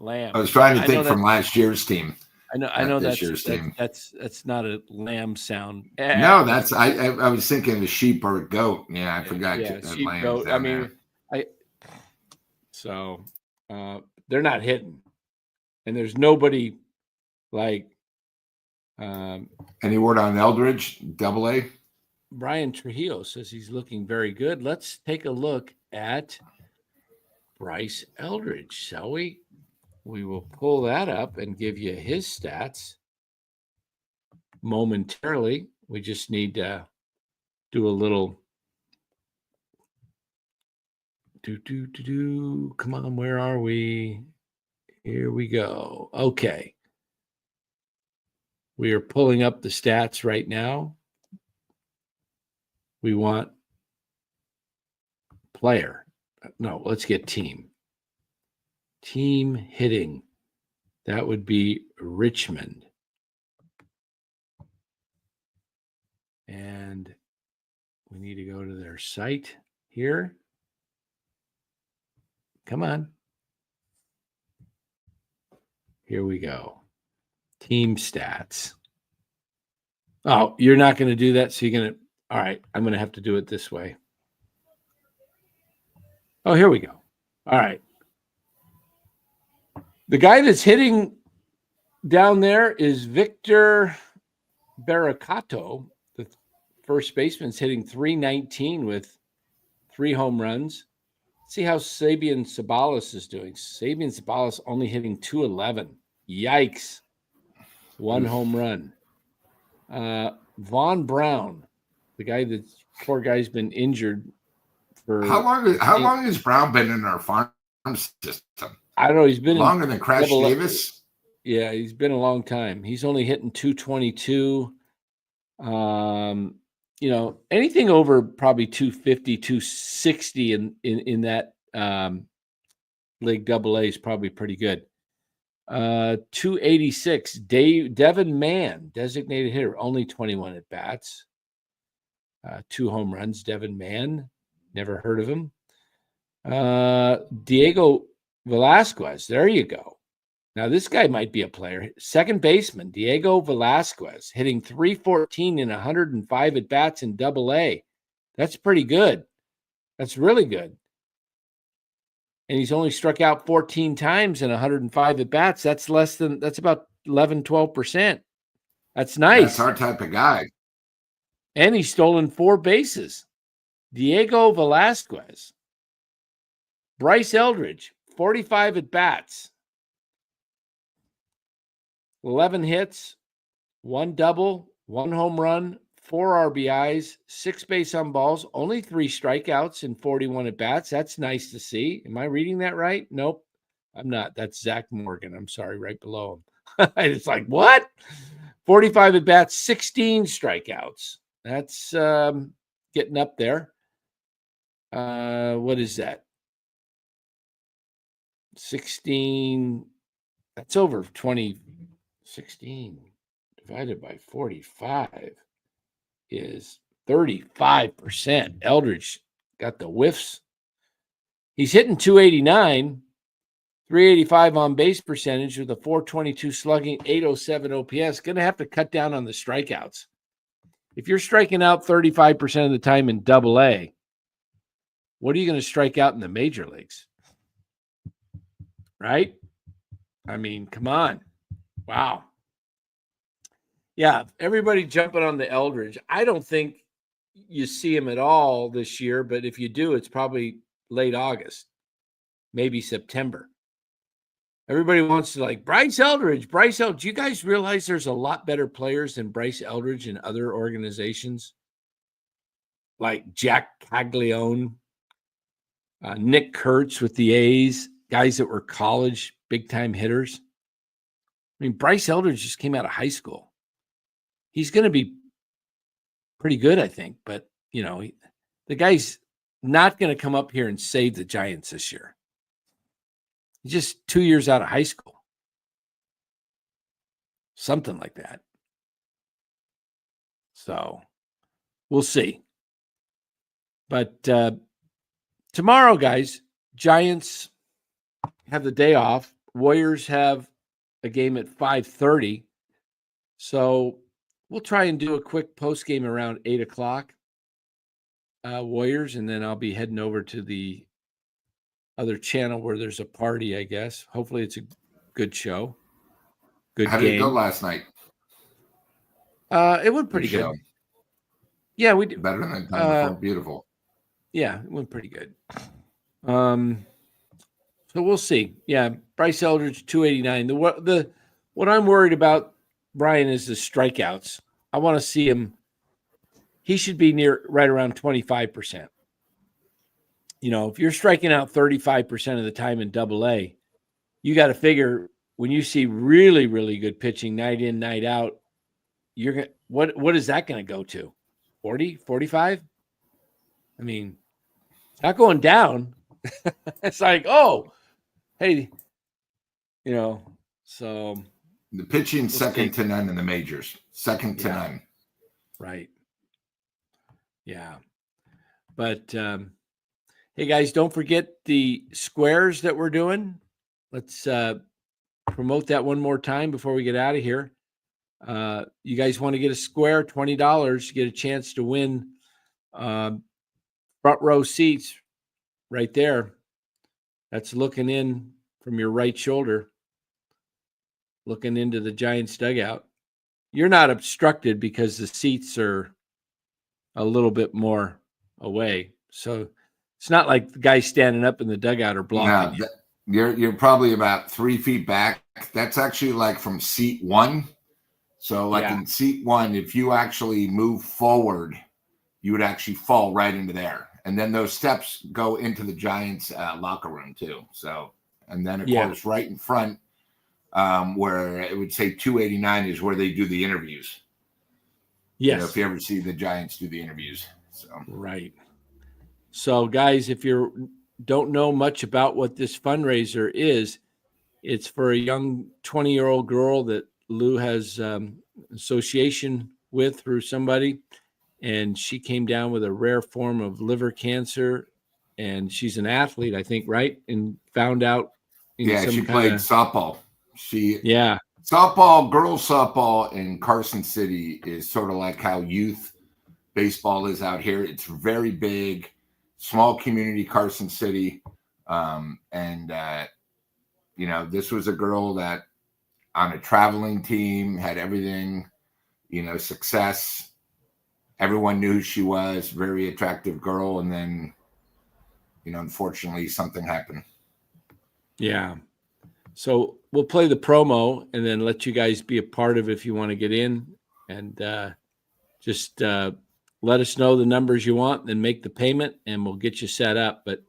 Lamb. I was trying to think from last year's team. I know this year's team. That's not a lamb sound. No, that's I was thinking a sheep or a goat. Yeah, I forgot. Sheep, goat. I mean, they're not hitting, and there's nobody like. Any word on Eldridge, AA? Brian Trujillo says he's looking very good. Let's take a look at Bryce Eldridge, shall we? We will pull that up and give you his stats momentarily. We just need to do a little Come on, where are we? Here we go. Okay. We are pulling up the stats right now. We want player. No, let's get team. Team hitting. That would be Richmond. And we need to go to their site here. Come on. Here we go. Team stats. Oh, you're not going to do that. So you're going to, all right, I'm going to have to do it this way. Oh, here we go. All right. The guy that's hitting down there is Victor Baracato. The first baseman's hitting .319 with 3 home runs. See how Sabian Sabalas is doing. Sabian Sabalas only hitting .211. Yikes. 1 home run. Vaughn Brown, the guy that poor guy's been injured for How long has Brown been in our farm system? I don't know. He's been Longer than Crash Davis? Yeah, he's been a long time. He's only hitting .222. Anything over probably 250, 260 in that League AA is probably pretty good. 286. Devin Mann, designated hitter, only 21 at bats. 2 home runs. Devin Mann, never heard of him. Diego Velasquez, there you go. Now this guy might be a player. Second baseman, Diego Velasquez, hitting .314 in 105 at bats in AA. That's pretty good. That's really good. And he's only struck out 14 times in 105 at bats. That's about 11, 12%. That's nice. That's our type of guy. And he's stolen 4 bases. Diego Velasquez. Bryce Eldridge, 45 at bats. 11 hits, 1 double, 1 home run, 4 RBIs, 6 base on balls, only 3 strikeouts in 41 at bats. That's nice to see. Am I reading that right? Nope, I'm not. That's Zach Morgan. I'm sorry, right below him. It's like, what? 45 at bats, 16 strikeouts. That's getting up there. What is that? 16. That's over 20. 16 divided by 45 is 35%. Eldridge got the whiffs. He's hitting .289, 385 on base percentage with a .422 slugging, 807 OPS. Going to have to cut down on the strikeouts. If you're striking out 35% of the time in AA, what are you going to strike out in the major leagues? Right? I mean, come on. Wow. Yeah, everybody jumping on the Eldridge. I don't think you see him at all this year, but if you do, it's probably late August, maybe September. Everybody wants to Bryce Eldridge. Do you guys realize there's a lot better players than Bryce Eldridge in other organizations? Like Jack Caglione, Nick Kurtz with the A's, guys that were college big-time hitters. I mean, Bryce Eldridge just came out of high school. He's going to be pretty good, I think. But, the guy's not going to come up here and save the Giants this year. He's just 2 years out of high school. Something like that. So, we'll see. But tomorrow, guys, Giants have the day off. Warriors have a game at 5:30. So we'll try and do a quick post game around 8 o'clock, Warriors, and then I'll be heading over to the other channel where there's a party, I guess. Hopefully it's a good show. Good How game. did it go last night? It went pretty good. Yeah, we did. Better than time before. Beautiful. Yeah, it went pretty good. So we'll see. Yeah, Bryce Eldridge, 289. What I'm worried about, Brian, is the strikeouts. I want to see him. He should be right around 25%. If you're striking out 35% of the time in AA, you got to figure when you see really, really good pitching night in, night out, you're going what is that going to go to? 40, 45? I mean, it's not going down. It's like, oh, hey, so the pitching second to none in the majors. Second to none. Right. Yeah. But hey guys, don't forget the squares that we're doing. Let's promote that one more time before we get out of here. You guys want to get a square, $20, you get a chance to win front row seats right there. That's looking in from your right shoulder. looking into the Giants dugout. You're not obstructed because the seats are a little bit more away. So it's not like the guys standing up in the dugout are blocking you. You're probably about 3 feet back. That's actually like from seat 1. So like in seat 1, if you actually move forward, you would actually fall right into there. And then those steps go into the Giants locker room too. So, and then of course, right in front, where it would say 289 is where they do the interviews. Yes. You know, if you ever see the Giants do the interviews. So right. So guys, if you don't know much about what this fundraiser is, it's for a young 20-year-old girl that Lou has association with through somebody. And she came down with a rare form of liver cancer. And she's an athlete, I think, right? And found out. She played softball. Girls softball in Carson City is sort of like how youth baseball is out here. It's very big, small community, Carson City. This was a girl that on a traveling team had everything, success. Everyone knew who she was, very attractive girl. And then, unfortunately something happened. Yeah. So we'll play the promo and then let you guys be a part of it if you want to get in, and just let us know the numbers you want, then make the payment and we'll get you set up. But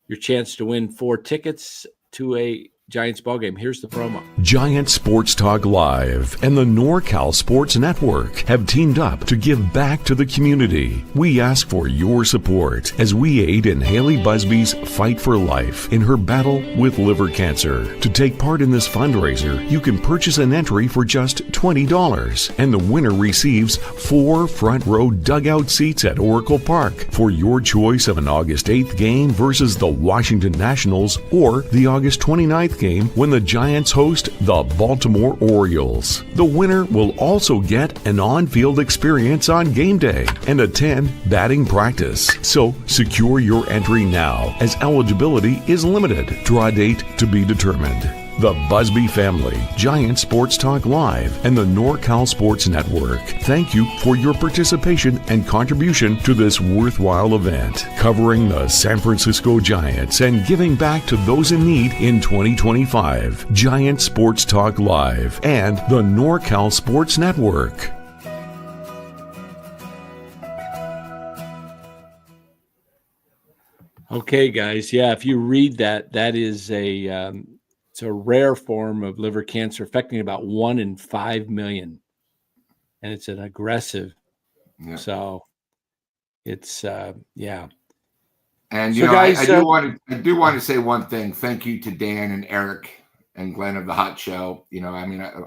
your chance to win 4 tickets to a Giants ball game. Here's the promo. Giant Sports Talk Live and the NorCal Sports Network have teamed up to give back to the community. We ask for your support as we aid in Haley Busby's fight for life in her battle with liver cancer. To take part in this fundraiser, you can purchase an entry for just $20, and the winner receives 4 front row dugout seats at Oracle Park for your choice of an August 8th game versus the Washington Nationals or the August 29th game when the Giants host the Baltimore Orioles. The winner will also get an on-field experience on game day and attend batting practice. So secure your entry now, as eligibility is limited. Draw date to be determined. The Busby family, Giant Sports Talk Live, and the NorCal Sports Network thank you for your participation and contribution to this worthwhile event, covering the San Francisco Giants and giving back to those in need in 2025. Giant Sports Talk Live and the NorCal Sports Network. Okay, guys. Yeah, if you read that, that is it's a rare form of liver cancer affecting about 1 in 5 million. And it's an aggressive. Yeah. So it's, And, guys, I do want to say one thing. Thank you to Dan and Eric and Glenn of the Hot Show.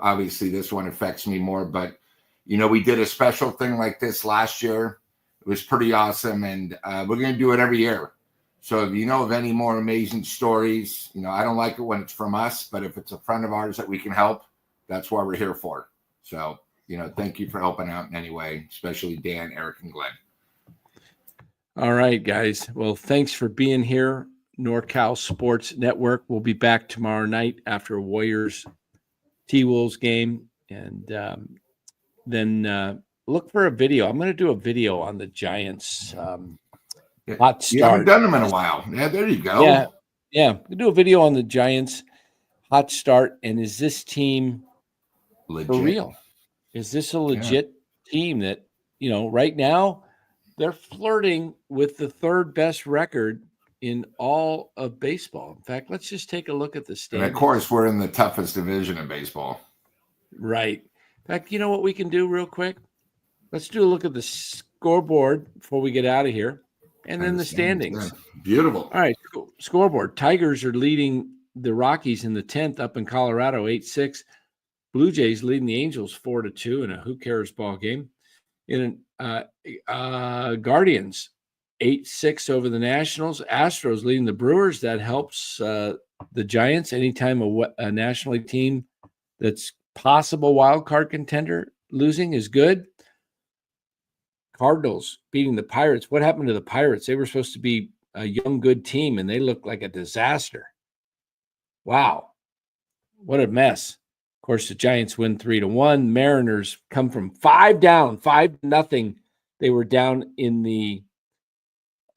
Obviously this one affects me more, but, we did a special thing like this last year. It was pretty awesome. And we're going to do it every year. So if you know of any more amazing stories, I don't like it when it's from us, but if it's a friend of ours that we can help, that's what we're here for. So, thank you for helping out in any way, especially Dan, Eric, and Glenn. All right, guys. Well, thanks for being here. NorCal Sports Network. We'll be back tomorrow night after Warriors T-Wolves game. And then look for a video. I'm going to do a video on the Giants hot start. You haven't done them in a while. Yeah, there you go. Yeah. We'll do a video on the Giants hot start. And is this team legit? For real? Is this a legit team that, right now they're flirting with the 3rd best record in all of baseball? In fact, let's just take a look at the standings. And of course, we're in the toughest division in baseball. Right. In fact, you know what we can do real quick? Let's do a look at the scoreboard before we get out of here. And then the standings. Beautiful. All right, scoreboard. Tigers are leading the Rockies in the 10th up in Colorado, 8-6. Blue Jays leading the Angels 4-2 in a who cares ball game. In Guardians 8-6 over the Nationals. Astros leading the Brewers. That helps the Giants. Anytime a National League team that's possible wild card contender losing is good. Cardinals beating the Pirates. What happened to the Pirates? They were supposed to be a young, good team, and they looked like a disaster. Wow. What a mess. course, the Giants win 3-1. Mariners come from 5 down, 5-0. They were down in the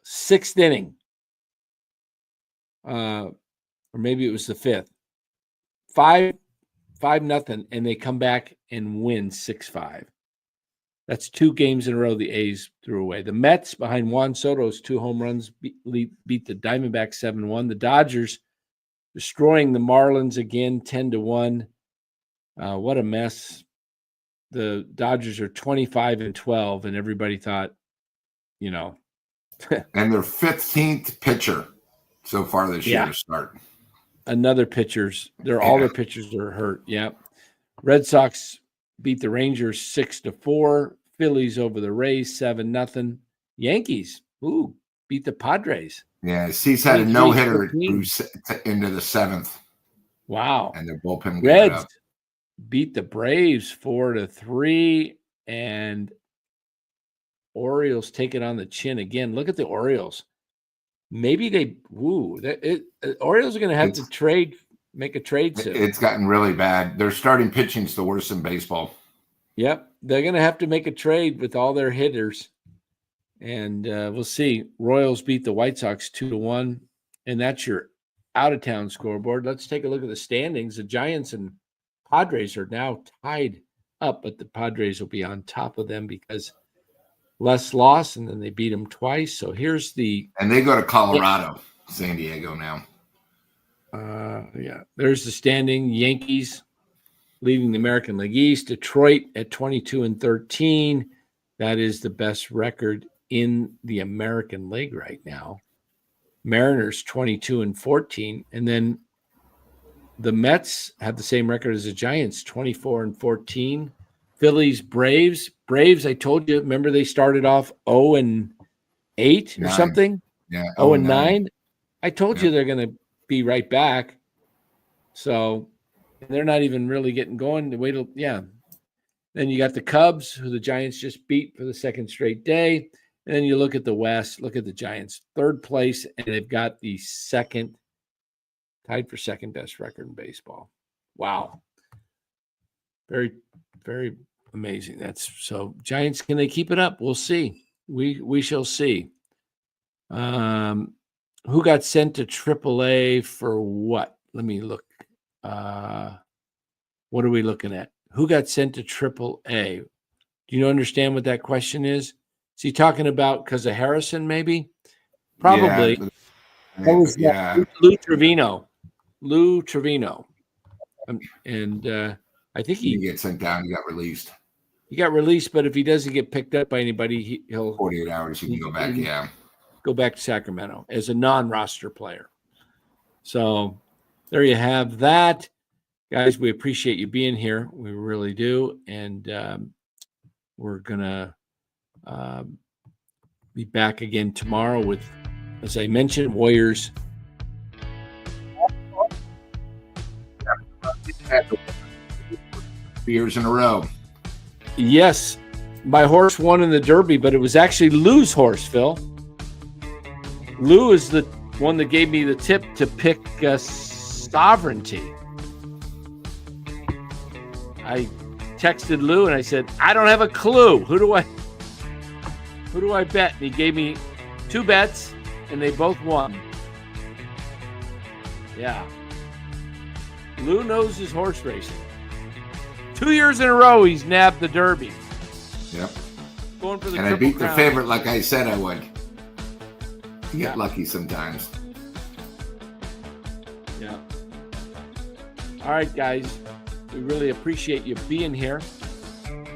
6th inning. Or maybe it was the 5th. 5-0, and they come back and win 6-5. That's 2 games in a row the A's threw away. The Mets, behind Juan Soto's 2 home runs, beat the Diamondbacks 7-1. The Dodgers destroying the Marlins again, 10-1. What a mess. The Dodgers are 25-12, and everybody thought, And their 15th pitcher so far this year to start. Another pitchers. All their pitchers are hurt. Yeah. Red Sox beat the Rangers 6-4. Phillies over the Rays 7-0. Yankees, beat the Padres. Yeah, he's had a no-hitter into the 7th. Wow. And their bullpen Reds beat the Braves 4-3, and Orioles take it on the chin again. Look at the Orioles. Maybe Orioles are going to have to make a trade soon. It's gotten really bad. Their starting pitching is the worst in baseball. Yep, they're going to have to make a trade with all their hitters, and we'll see. Royals beat the White Sox 2-1, and that's your out-of-town scoreboard. Let's take a look at the standings. The Giants and Padres are now tied up, but the Padres will be on top of them because less loss, and then they beat them twice. So here's and they go to Colorado, San Diego now. There's the standing. Yankees leading the American League East. Detroit at 22-13. That is the best record in the American League right now. Mariners 22-14, and then the Mets have the same record as the Giants, 24-14. Phillies, Braves. I told you, remember they started off 0-8 or something? Yeah. 0-9. I told you they're going to be right back. So they're not even really getting going. Then you got the Cubs, who the Giants just beat for the 2nd straight day. And then you look at the West, look at the Giants, 3rd place, and they've got the tied for 2nd best record in baseball. Wow. Very, very amazing. Giants, can they keep it up? We'll see. We shall see. Who got sent to AAA for what? Let me look. What are we looking at? Who got sent to AAA? Do you understand what that question is? Is he talking about because of Harrison, maybe? Probably. Lou Trevino. And I think he gets sent down. He got released. He got released, but if he doesn't get picked up by anybody, he'll 48 hours. He can go back. Yeah, go back to Sacramento as a non-roster player. So there you have that, guys. We appreciate you being here. We really do, and we're gonna be back again tomorrow with, as I mentioned, Warriors. 3 years in a row. Yes, my horse won in the Derby, but it was actually Lou's horse, Phil. Lou is the one that gave me the tip to pick Sovereignty. I texted Lou and I said, I don't have a clue. Who do I bet? And he gave me 2 bets, and they both won. Yeah. Lou knows his horse racing. 2 years in a row, he's nabbed the Derby. Yep. Going for the and I beat crown. the favorite like I said I would. You get lucky sometimes. Yeah. All right, guys. We really appreciate you being here.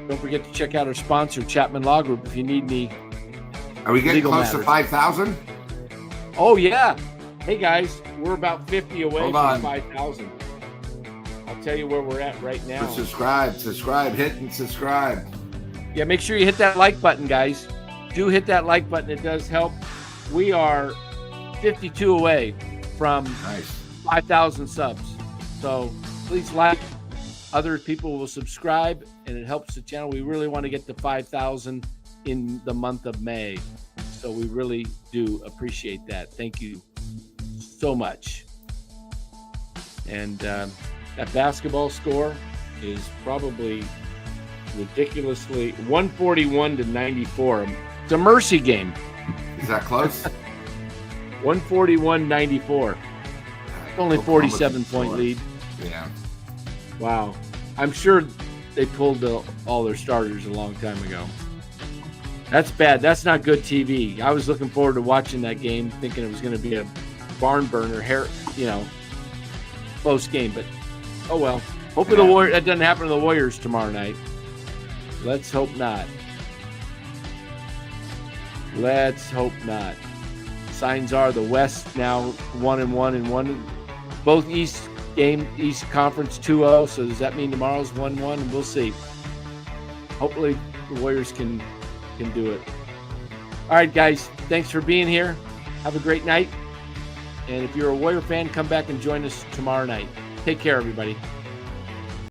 Don't forget to check out our sponsor, Chapman Law Group, if you need any. Are we getting close matters. to 5,000? Oh, yeah. Hey, guys, we're about 50 away Hold from on. 5,000. I'll tell you where we're at right now. Subscribe, hit and subscribe. Yeah, make sure you hit that like button, guys. Do hit that like button. It does help. We are 52 away from 5,000 subs. So please like. Other people will subscribe, and it helps the channel. We really want to get to 5,000 in the month of May. So we really do appreciate that. Thank you so much. And that basketball score, is probably ridiculously 141-94. It's a mercy game. Is that close? 141-94. Only 47-point lead. Yeah. Wow. I'm sure they pulled all their starters a long time ago. That's bad. That's not good TV. I was looking forward to watching that game, thinking it was going to be a barn burner, close game. But oh well. Hopefully that doesn't happen to the Warriors tomorrow night. Let's hope not. Let's hope not. Signs are the West now 1-1. Both East Conference 2-0. So does that mean tomorrow's 1-1? And we'll see. Hopefully the Warriors can do it. All right, guys. Thanks for being here. Have a great night. And if you're a Warrior fan, come back and join us tomorrow night. Take care, everybody.